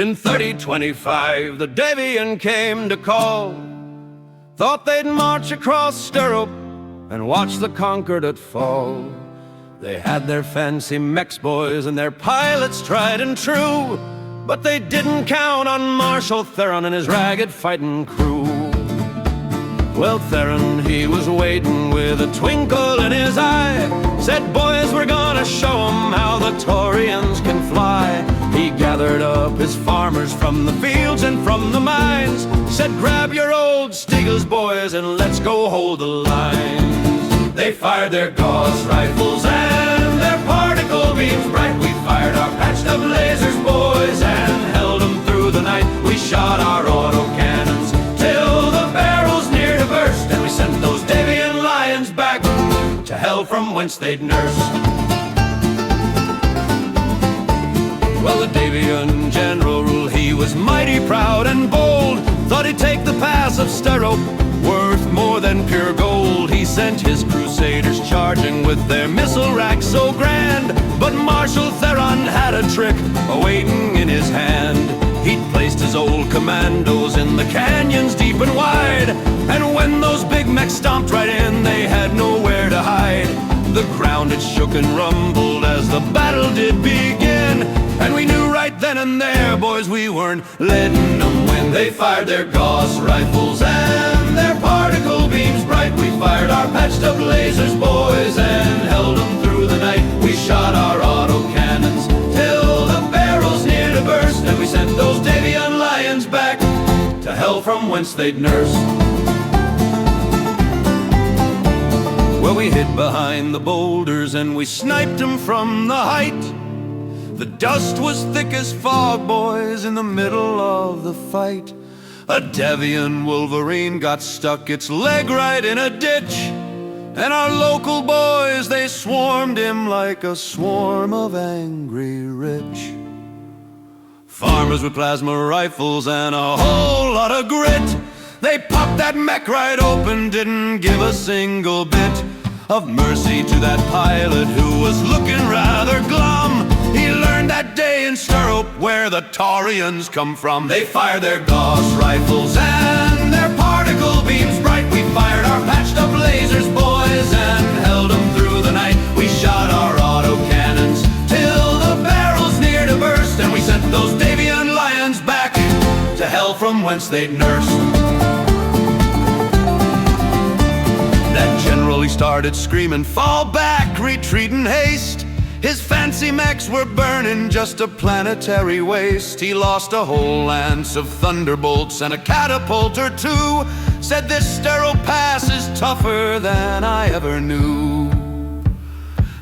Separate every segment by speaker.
Speaker 1: In 3025, the Davian came to call. Thought they'd march across Sterope and watch the conquered at fall. They had their fancy Mex boys and their pilots tried and true, but they didn't count on Marshal Theron and his ragged fighting crew. Well, Theron, he was waiting with a twinkle in his eye. Said, boys, we're gonna show 'em how the Taurians can fly. He gathered up his farmers from the fields and from the mines. Said, grab your old Steagles, boys, and let's go hold the lines. They fired their Gauss rifles and their particle beams bright. We fired our patched up lasers, boys, and held 'em through the night. We shot our auto cannons till the barrels near to burst, and we sent those Davian lions back to hell from whence they'd nursed. Well, the Davian general, he was mighty proud and bold. Thought he'd take the pass of Sterope, worth more than pure gold. He sent his crusaders charging with their missile racks so grand, but Marshal Theron had a trick awaiting in his hand. He'd placed his old commandos in the canyons deep and wide, and when those big mechs stomped right in, they had nowhere to hide. The ground it shook and rumbled as the battle did begin, and we knew right then and there, boys, we weren't letting them win. They fired their Gauss rifles and their particle beams bright. We fired our patched up lasers, boys, and held them through the night. We shot our auto cannons till the barrels near to burst, and we sent those Davian lions back to hell from whence they'd nursed. Well, we hid behind the boulders and we sniped them from the height. The dust was thick as fog, boys, in the middle of the fight. A Davian Wolverine got stuck its leg right in a ditch, and our local boys, they swarmed him like a swarm of angry rich. Farmers with plasma rifles and a whole lot of grit, they popped that mech right open, didn't give a single bit of mercy to that pilot who was looking rather glum. He learned that day in Sterope where the Taurians come from. They fired their Gauss rifles and their particle beams bright. We fired our patched up lasers, boys, and held them through the night. We shot our auto cannons till the barrels near to burst, and we sent those Davian lions back to hell from whence they'd nursed. That general, he started screaming, fall back, retreat in haste. His fancy mechs were burning, just a planetary waste. He lost a whole lance of thunderbolts and a catapult or two. Said this Sterope Pass is tougher than I ever knew.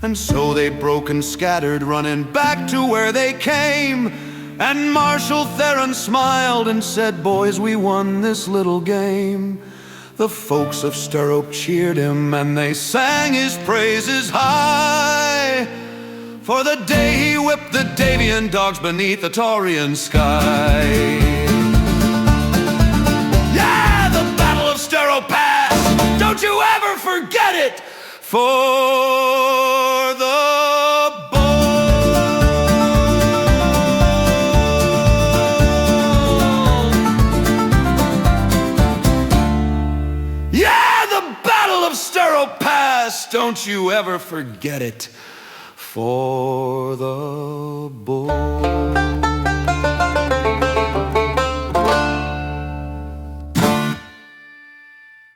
Speaker 1: And so they broke and scattered, running back to where they came. And Marshal Theron smiled and said, boys, we won this little game. The folks of Sterope cheered him and they sang his praises high, for the day he whipped the Davian dogs beneath the Taurian sky. Yeah, the Battle of Sterope Pass, don't you ever forget it, for the bold. Yeah, the Battle of Sterope Pass, don't you ever forget it, for the bold.